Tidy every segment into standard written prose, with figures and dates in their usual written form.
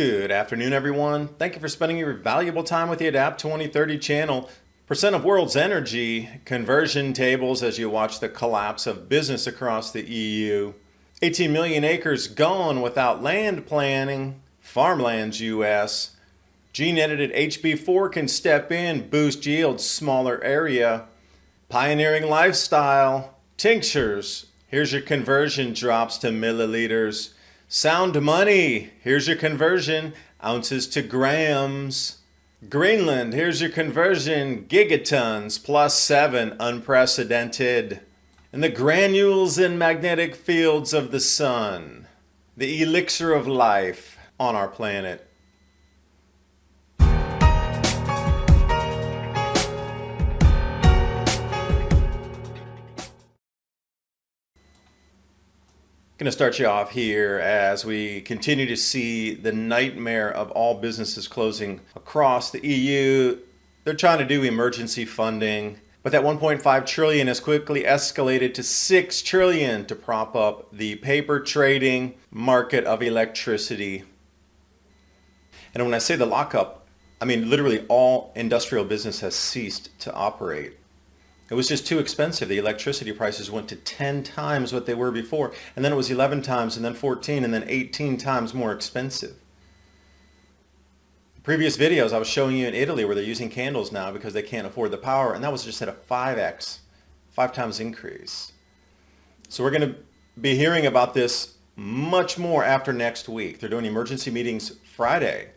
Good afternoon, everyone. Thank you for spending your valuable time with the Adapt 2030 channel. Percent of world's energy conversion tables as you watch the collapse of business across the EU. 18 million acres gone without land planning. Farmland's US. Gene-edited HB4 can step in, boost yields, smaller area. Pioneering lifestyle. Tinctures. Here's your conversion, drops to milliliters. Sound money, here's your conversion, ounces to grams. Greenland, here's your conversion, gigatons, +7, unprecedented. And the granules and magnetic fields of the sun, the elixir of life on our planet. Going to start you off here as we continue to see the nightmare of all businesses closing across the EU. They're trying to do emergency funding, but that 1.5 trillion has quickly escalated to 6 trillion to prop up the paper trading market of electricity. And when I say the lockup, I mean literally all industrial business has ceased to operate. It was just too expensive. The electricity prices went to 10 times what they were before. And then it was 11 times, and then 14, and then 18 times more expensive. Previous videos I was showing you in Italy where they're using candles now because they can't afford the power. And that was just at a 5x, 5 times increase. So we're going to be hearing about this much more after next week. They're doing emergency meetings Friday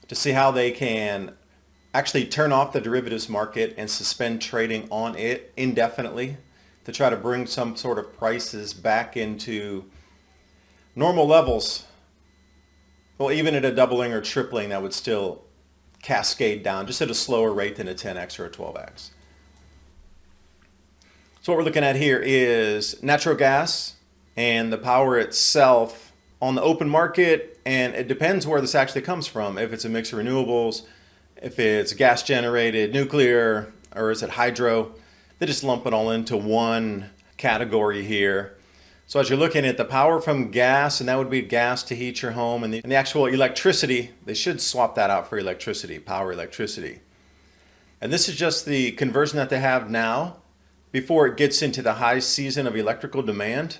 to see how they can actually turn off the derivatives market and suspend trading on it indefinitely to try to bring some sort of prices back into normal levels. Well, even at a doubling or tripling, that would still cascade down just at a slower rate than a 10x or a 12x. So what we're looking at here is natural gas and the power itself on the open market, and it depends where this actually comes from. If it's a mix of renewables, if it's gas generated, nuclear, or is it hydro, they just lump it all into one category here. So as you're looking at the power from gas, and that would be gas to heat your home, and the actual electricity, they should swap that out for electricity, power electricity. And this is just the conversion that they have now before it gets into the high season of electrical demand.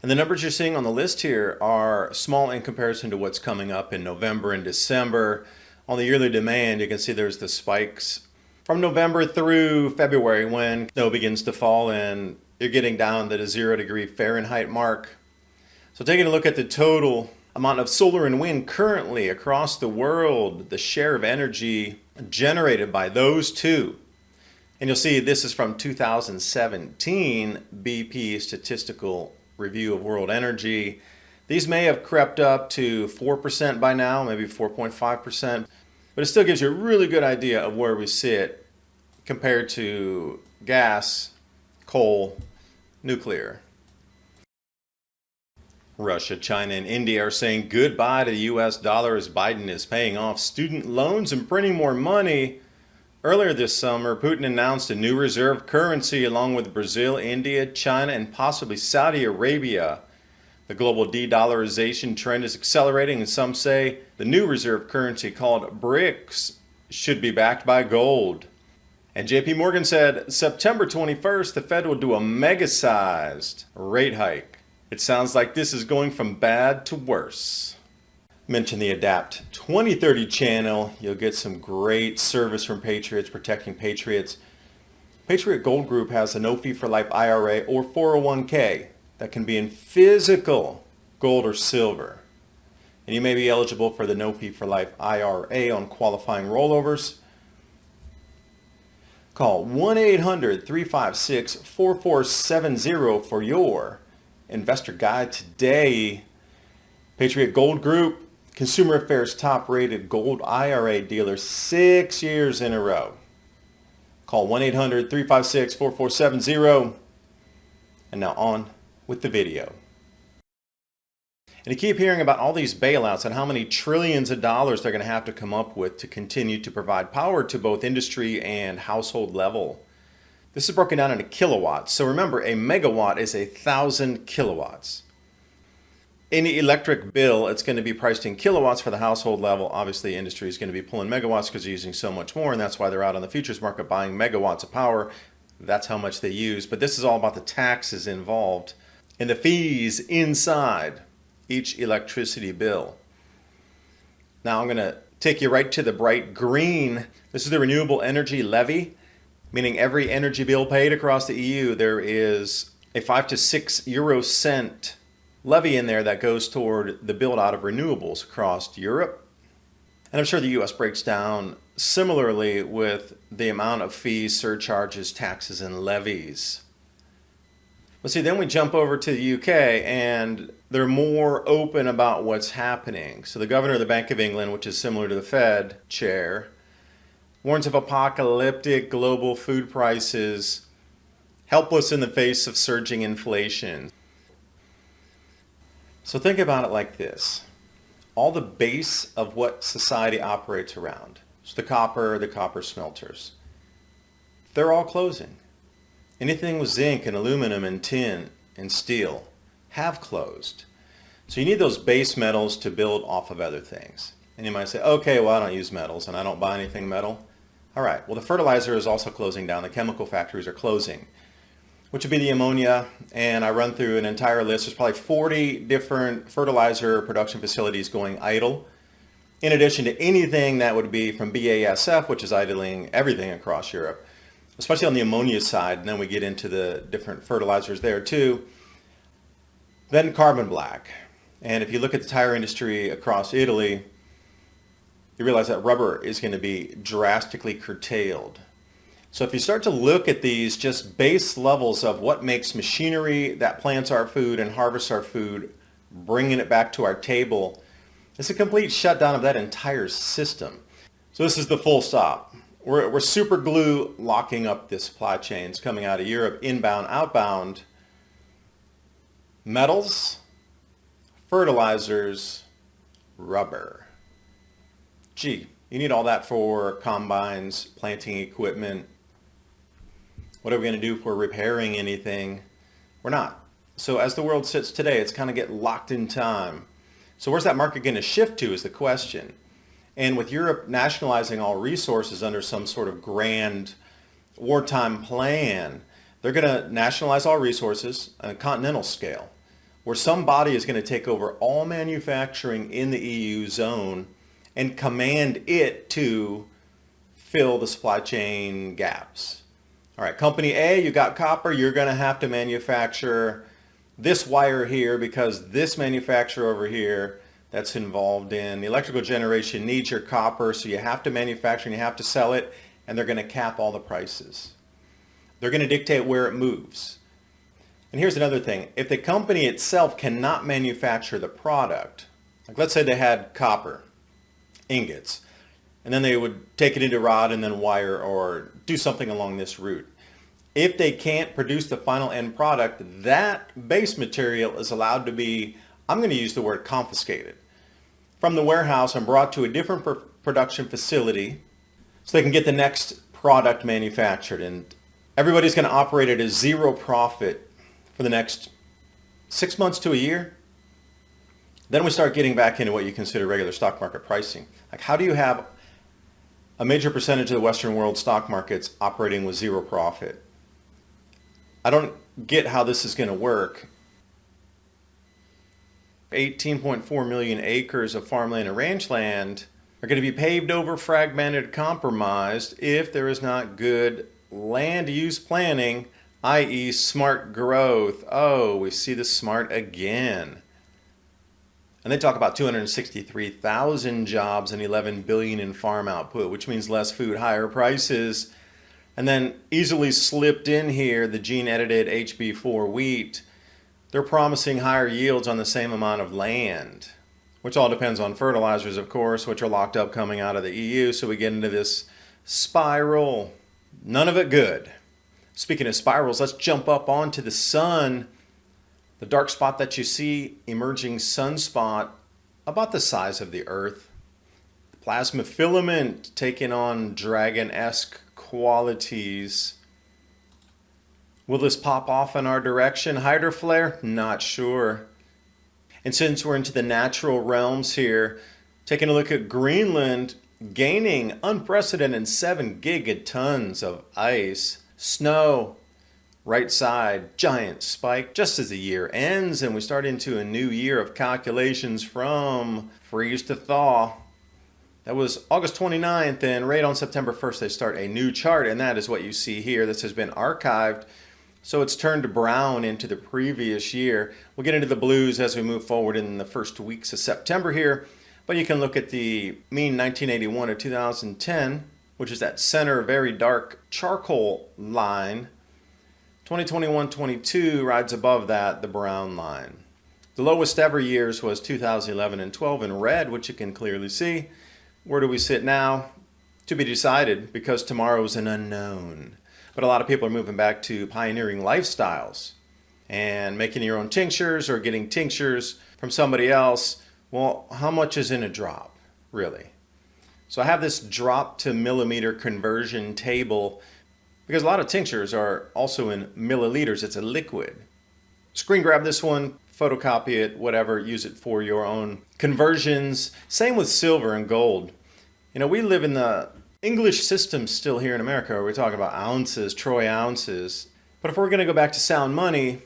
And the numbers you're seeing on the list here are small in comparison to what's coming up in November and December. On the yearly demand, you can see there's the spikes from November through February when snow begins to fall and you're getting down to the 0 degree Fahrenheit mark. So taking a look at the total amount of solar and wind currently across the world, the share of energy generated by those two. And you'll see this is from 2017 BP Statistical Review of World Energy. These may have crept up to 4% by now, maybe 4.5%, but it still gives you a really good idea of where we sit compared to gas, coal, nuclear. Russia, China, and India are saying goodbye to the US dollar as Biden is paying off student loans and printing more money. Earlier this summer, Putin announced a new reserve currency along with Brazil, India, China, and possibly Saudi Arabia. The global de-dollarization trend is accelerating, and some say the new reserve currency called BRICS should be backed by gold. And JP Morgan said September 21st, the Fed will do a mega-sized rate hike. It sounds like this is going from bad to worse. Mention the Adapt 2030 channel. You'll get some great service from Patriots, protecting Patriots. Patriot Gold Group has a no fee for life IRA or 401k. That can be in physical gold or silver. And you may be eligible for the no fee for life IRA on qualifying rollovers. Call 1-800-356-4470 for your investor guide today. Patriot Gold Group, Consumer Affairs top rated gold IRA dealer 6 years in a row. Call 1-800-356-4470. And now on with the video. And you keep hearing about all these bailouts and how many trillions of dollars they're going to have to come up with to continue to provide power to both industry and household level. This is broken down into kilowatts. So remember, a megawatt is 1,000 kilowatts. any electric bill, it's going to be priced in kilowatts for the household level. Obviously, industry is going to be pulling megawatts because they're using so much more, and that's why they're out on the futures market buying megawatts of power. That's how much they use. But this is all about the taxes involved and the fees inside each electricity bill. Now I'm going to take you right to the bright green. This is the renewable energy levy, meaning every energy bill paid across the EU, there is a 5 to 6 euro cent levy in there that goes toward the build out of renewables across Europe. And I'm sure the US breaks down similarly with the amount of fees, surcharges, taxes, and levies. Well, see, then we jump over to the UK and they're more open about what's happening. So the governor of the Bank of England, which is similar to the Fed chair, warns of apocalyptic global food prices, helpless in the face of surging inflation. So think about it like this. All the base of what society operates around, so the copper smelters, they're all closing. Anything with zinc and aluminum and tin and steel have closed. So you need those base metals to build off of other things. And you might say, okay, well, I don't use metals and I don't buy anything metal. All right, well, the fertilizer is also closing down. The chemical factories are closing, which would be the ammonia. And I run through an entire list. There's probably 40 different fertilizer production facilities going idle, in addition to anything that would be from BASF, which is idling everything across Europe, especially on the ammonia side. And then we get into the different fertilizers there too. Then carbon black. And if you look at the tire industry across Italy, you realize that rubber is going to be drastically curtailed. So if you start to look at these just base levels of what makes machinery that plants our food and harvests our food, bringing it back to our table, it's a complete shutdown of that entire system. So this is the full stop. We're super glue locking up the supply chains coming out of Europe, inbound, outbound, metals, fertilizers, rubber. Gee, you need all that for combines, planting equipment. What are we going to do if we're repairing anything? We're not. So as the world sits today, it's kind of get locked in time. So where's that market going to shift to is the question. And with Europe nationalizing all resources under some sort of grand wartime plan, they're going to nationalize all resources on a continental scale, where somebody is going to take over all manufacturing in the EU zone and command it to fill the supply chain gaps. All right, company A, you got copper, you're going to have to manufacture this wire here because this manufacturer over here that's involved in the electrical generation needs your copper, so you have to manufacture and you have to sell it, and they're going to cap all the prices. They're going to dictate where it moves. And here's another thing. If the company itself cannot manufacture the product, like let's say they had copper ingots, and then they would take it into rod and then wire or do something along this route. If they can't produce the final end product, that base material is allowed to be, I'm going to use the word confiscated, from the warehouse and brought to a different production facility so they can get the next product manufactured. And everybody's going to operate at a zero profit for the next 6 months to a year. Then we start getting back into what you consider regular stock market pricing. Like, how do you have a major percentage of the Western world stock markets operating with zero profit? I don't get how this is going to work. 18.4 million acres of farmland and ranchland are going to be paved over, fragmented, compromised if there is not good land use planning, i.e. smart growth. Oh, we see the smart again. And they talk about 263,000 jobs and 11 billion in farm output, which means less food, higher prices. And then easily slipped in here, the gene-edited HB4 wheat. They're promising higher yields on the same amount of land, which all depends on fertilizers, of course, which are locked up coming out of the EU. So we get into this spiral. None of it good. Speaking of spirals, let's jump up onto the sun. The dark spot that you see, emerging sunspot, about the size of the Earth. Plasma filament taking on dragon-esque qualities. Will this pop off in our direction? Hydroflare? Not sure. And since we're into the natural realms here, taking a look at Greenland gaining unprecedented 7 gigatons of ice, snow, right side, giant spike just as the year ends and we start into a new year of calculations from freeze to thaw. That was August 29th, and right on September 1st they start a new chart, and that is what you see here. This has been archived, so it's turned brown into the previous year. We'll get into the blues as we move forward in the first weeks of September here, but you can look at the mean 1981 to 2010, which is that center very dark charcoal line. 2021-22 rides above that, the brown line. The lowest ever years was 2011 and 12 in red, which you can clearly see. Where do we sit now? To be decided, because tomorrow is an unknown. But a lot of people are moving back to pioneering lifestyles and making your own tinctures or getting tinctures from somebody else. Well, how much is in a drop, really? So I have this drop to millimeter conversion table because a lot of tinctures are also in milliliters. It's a liquid. Screen grab this one, photocopy it, whatever, use it for your own conversions. Same with silver and gold. You know, we live in the English system still here in America where we're talking about ounces, troy ounces. But if we're going to go back to sound money,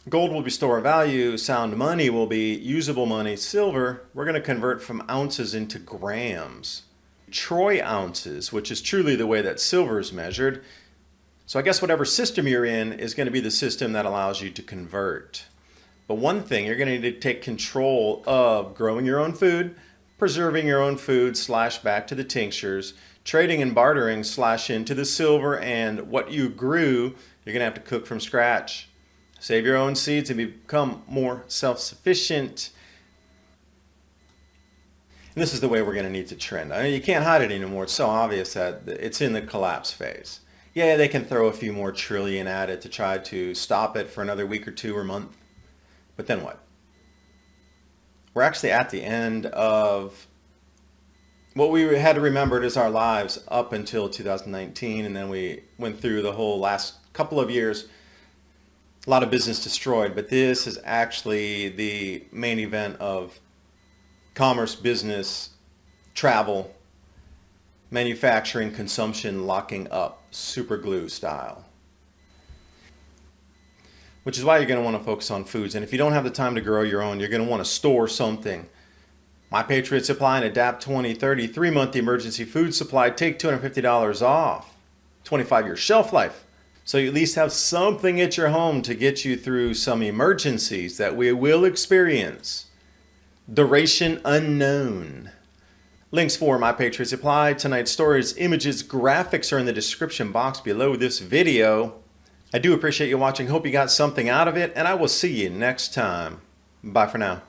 gold will be store of value, sound money will be usable money. Silver, we're going to convert from ounces into grams. Troy ounces, which is truly the way that silver is measured. So I guess whatever system you're in is going to be the system that allows you to convert. But one thing, you're going to need to take control of growing your own food, preserving your own food / back to the tinctures, trading and bartering / into the silver, and what you grew, you're going to have to cook from scratch. Save your own seeds and become more self-sufficient. And this is the way we're going to need to trend. I mean, you can't hide it anymore. It's so obvious that it's in the collapse phase. Yeah, they can throw a few more trillion at it to try to stop it for another week or two or month. But then what? We're actually at the end of what we had to remember as our lives up until 2019, and then we went through the whole last couple of years. A lot of business destroyed, but this is actually the main event of commerce, business, travel, manufacturing, consumption locking up, super glue style. Which is why you're going to want to focus on foods. And if you don't have the time to grow your own, you're going to want to store something. My Patriot Supply and Adapt 2030 3-month emergency food supply. Take $250 off. 25-year shelf life. So you at least have something at your home to get you through some emergencies that we will experience. Duration unknown. Links for My Patriot Supply, tonight's stories, images, graphics are in the description box below this video. I do appreciate you watching. Hope you got something out of it, and I will see you next time. Bye for now.